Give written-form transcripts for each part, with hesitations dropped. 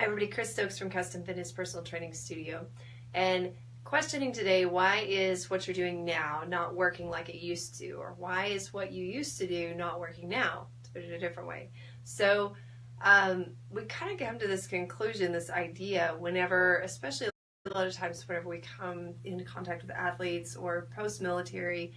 Hi everybody, Chris Stokes from Custom Fitness Personal Training Studio, and questioning today, why is what you're doing now not working like it used to, or why is what you used to do not working now, to put it a different way. So we kind of come to this conclusion, this idea, whenever, especially a lot of times whenever we come into contact with athletes or post-military,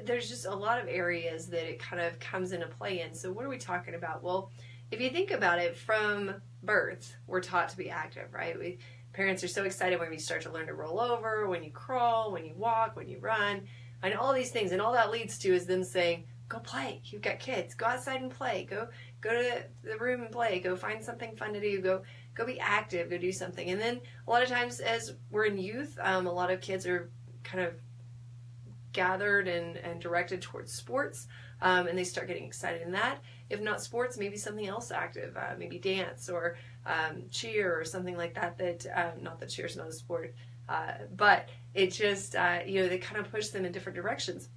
there's just a lot of areas that it kind of comes into play in. So what are we talking about? Well, if you think about it, from birth, we're taught to be active, right? Parents are so excited when we start to learn to roll over, when you crawl, when you walk, when you run, and all these things. And all that leads to is them saying, go play. You've got kids. Go outside and play. Go to the room and play. Go find something fun to do. Go be active. Go do something. And then a lot of times as we're in youth, a lot of kids are kind of gathered and directed towards sports, and they start getting excited in that. If not sports, maybe something else active, maybe dance or cheer or something like that. Not that cheer's not a sport, but it just they kind of push them in different directions.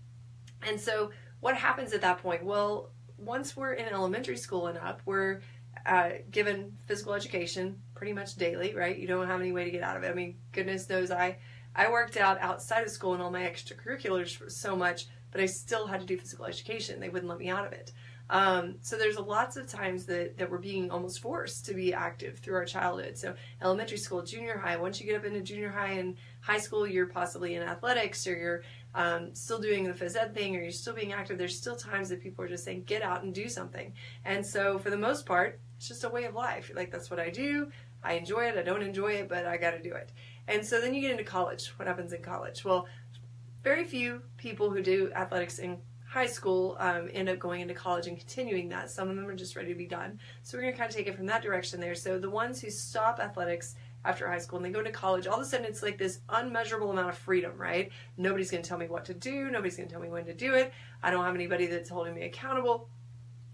And so what happens at that point? Well, once we're in elementary school and up, we're given physical education pretty much daily, right? You don't have any way to get out of it. I mean, goodness knows I worked out outside of school and all my extracurriculars so much, but I still had to do physical education. They wouldn't let me out of it. So there's lots of times that we're being almost forced to be active through our childhood. So elementary school, junior high, once you get up into junior high and high school, you're possibly in athletics, or you're still doing the phys ed thing, or you're still being active. There's still times that people are just saying, get out and do something. And so for the most part, it's just a way of life. You're like, that's what I do. I enjoy it. I don't enjoy it, but I got to do it. And so then you get into college. What happens in college? Well, very few people who do athletics in high school end up going into college and continuing that. Some of them are just ready to be done. So we're going to kind of take it from that direction there. So the ones who stop athletics after high school and they go to college, all of a sudden it's like this unmeasurable amount of freedom, right? Nobody's going to tell me what to do. Nobody's going to tell me when to do it. I don't have anybody that's holding me accountable.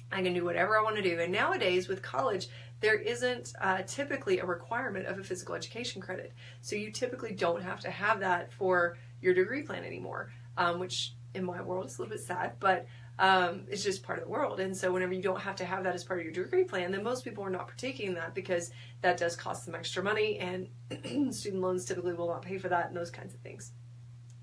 I can do whatever I want to do. And nowadays with college, there isn't typically a requirement of a physical education credit. So you typically don't have to have that for your degree plan anymore, which in my world is a little bit sad, but it's just part of the world. And so whenever you don't have to have that as part of your degree plan, then most people are not partaking in that because that does cost them extra money, and student loans typically will not pay for that and those kinds of things.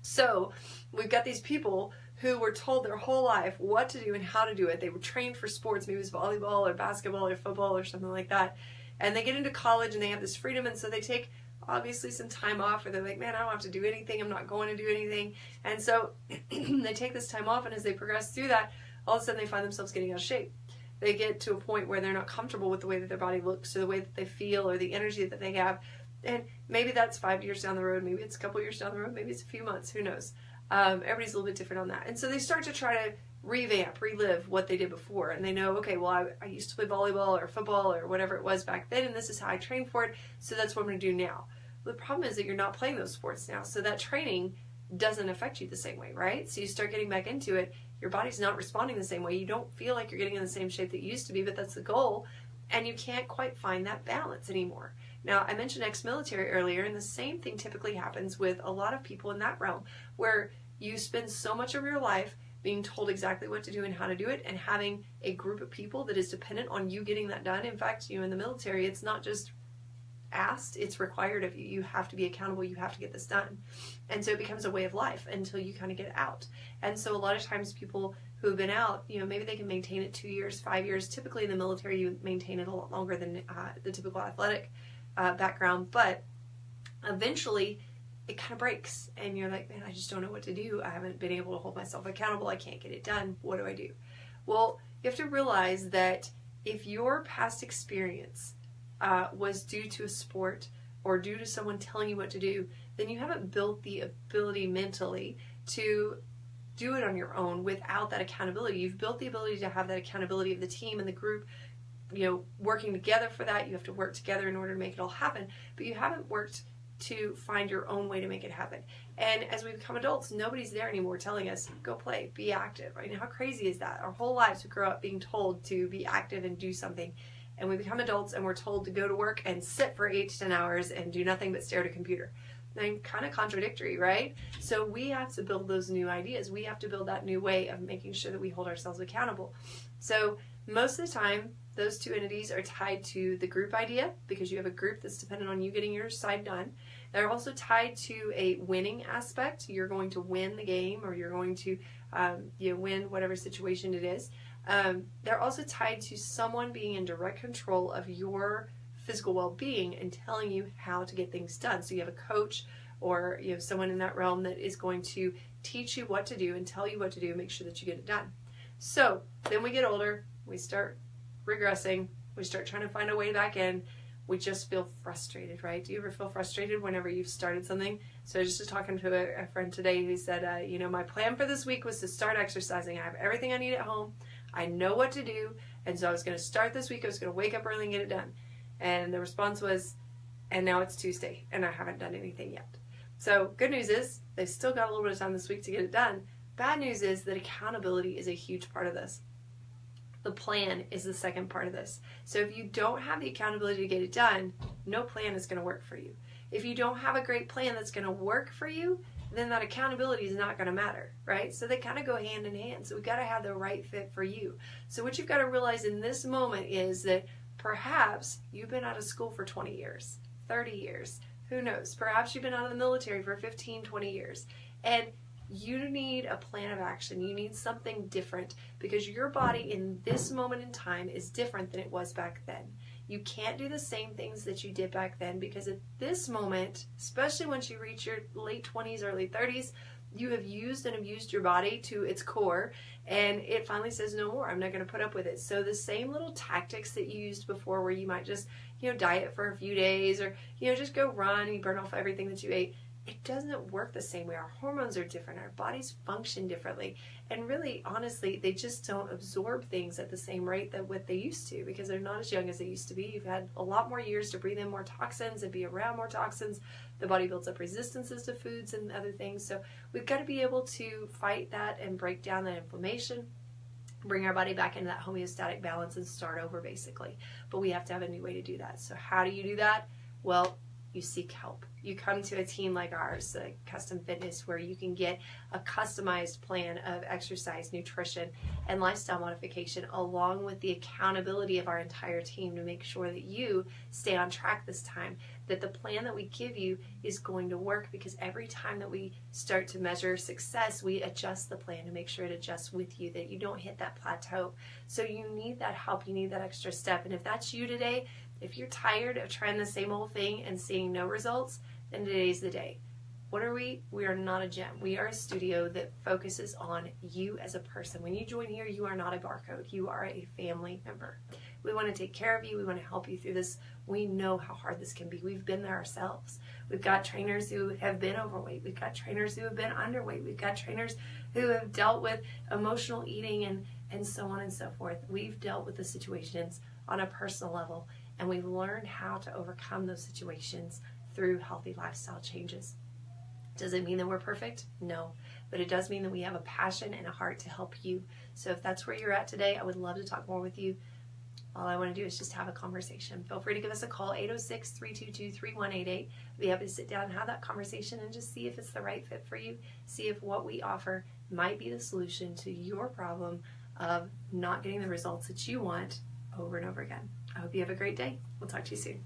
So we've got these people who were told their whole life what to do and how to do it. They were trained for sports, maybe it was volleyball or basketball or football or something like that. And they get into college and they have this freedom, and so they take obviously some time off, or they're like, man, I don't have to do anything. I'm not going to do anything. And so they take this time off, and as they progress through that, all of a sudden they find themselves getting out of shape. They get to a point where they're not comfortable with the way that their body looks or the way that they feel or the energy that they have. And maybe that's 5 years down the road, maybe it's a couple years down the road, maybe it's a few months, who knows. Everybody's a little bit different on that. And so they start to try to relive what they did before. And they know, okay, well, I used to play volleyball or football or whatever it was back then, and this is how I trained for it, so that's what I'm going to do now. The problem is that you're not playing those sports now, so that training doesn't affect you the same way, right? So you start getting back into it, your body's not responding the same way, you don't feel like you're getting in the same shape that you used to be, but that's the goal, and you can't quite find that balance anymore. Now, I mentioned ex-military earlier, and the same thing typically happens with a lot of people in that realm, where you spend so much of your life being told exactly what to do and how to do it, and having a group of people that is dependent on you getting that done. In fact, in the military, it's not just asked, it's required of you. You have to be accountable, you have to get this done. And so it becomes a way of life until you kind of get out. And so a lot of times people who have been out, maybe they can maintain it 2 years, 5 years. Typically in the military you maintain it a lot longer than the typical athletic background, but eventually it kind of breaks and you're like, man, I just don't know what to do. I haven't been able to hold myself accountable. I can't get it done. What do I do? Well, you have to realize that if your past experience was due to a sport or due to someone telling you what to do, then you haven't built the ability mentally to do it on your own without that accountability. You've built the ability to have that accountability of the team and the group, working together for that. You have to work together in order to make it all happen, but you haven't worked to find your own way to make it happen. And as we become adults, nobody's there anymore telling us, go play, be active, right? And how crazy is that? Our whole lives we grow up being told to be active and do something. And we become adults and we're told to go to work and sit for 8 to 10 hours and do nothing but stare at a computer. And kind of contradictory, right? So we have to build those new ideas. We have to build that new way of making sure that we hold ourselves accountable. So most of the time, those two entities are tied to the group idea because you have a group that's dependent on you getting your side done. They're also tied to a winning aspect. You're going to win the game, or you're going to win whatever situation it is. They're also tied to someone being in direct control of your physical well-being and telling you how to get things done. So you have a coach, or you have someone in that realm that is going to teach you what to do and tell you what to do and make sure that you get it done. So then we get older, we start regressing, we start trying to find a way back in. We just feel frustrated, right? Do you ever feel frustrated whenever you've started something? So I was just talking to a friend today who said, my plan for this week was to start exercising. I have everything I need at home. I know what to do. And so I was going to start this week. I was going to wake up early and get it done. And the response was, and now it's Tuesday and I haven't done anything yet. So good news is they've still got a little bit of time this week to get it done. Bad news is that accountability is a huge part of this. The plan is the second part of this. So if you don't have the accountability to get it done, no plan is going to work for you. If you don't have a great plan that's going to work for you, then that accountability is not going to matter, right? So they kind of go hand in hand. So we've got to have the right fit for you. So what you've got to realize in this moment is that perhaps you've been out of school for 20 years, 30 years, who knows? Perhaps you've been out of the military for 15, 20 years. And you need a plan of action. You need something different because your body in this moment in time is different than it was back then. You can't do the same things that you did back then because at this moment, especially once you reach your late 20s, early 30s, you have used and abused your body to its core, and it finally says no more. I'm not going to put up with it. So the same little tactics that you used before, where you might just diet for a few days, or just go run and you burn off everything that you ate, it doesn't work the same way. Our hormones are different. Our bodies function differently. And really, honestly, they just don't absorb things at the same rate that what they used to, because they're not as young as they used to be. You've had a lot more years to breathe in more toxins and be around more toxins. The body builds up resistances to foods and other things. So we've got to be able to fight that and break down that inflammation, bring our body back into that homeostatic balance and start over, basically. But we have to have a new way to do that. So how do you do that? Well, you seek help. You come to a team like ours, Custom Fitness, where you can get a customized plan of exercise, nutrition, and lifestyle modification, along with the accountability of our entire team to make sure that you stay on track this time, that the plan that we give you is going to work, because every time that we start to measure success, we adjust the plan to make sure it adjusts with you, that you don't hit that plateau. So you need that help. You need that extra step. And if that's you today, if you're tired of trying the same old thing and seeing no results, then today's the day. What are we? We are not a gym. We are a studio that focuses on you as a person. When you join here, you are not a barcode. You are a family member. We want to take care of you. We want to help you through this. We know how hard this can be. We've been there ourselves. We've got trainers who have been overweight. We've got trainers who have been underweight. We've got trainers who have dealt with emotional eating and so on and so forth. We've dealt with the situations on a personal level, and we've learned how to overcome those situations through healthy lifestyle changes. Does it mean that we're perfect? No, but it does mean that we have a passion and a heart to help you. So if that's where you're at today, I would love to talk more with you. All I want to do is just have a conversation. Feel free to give us a call, 806-322-3188. I'd be happy to sit down and have that conversation and just see if it's the right fit for you, see if what we offer might be the solution to your problem of not getting the results that you want over and over again. I hope you have a great day. We'll talk to you soon.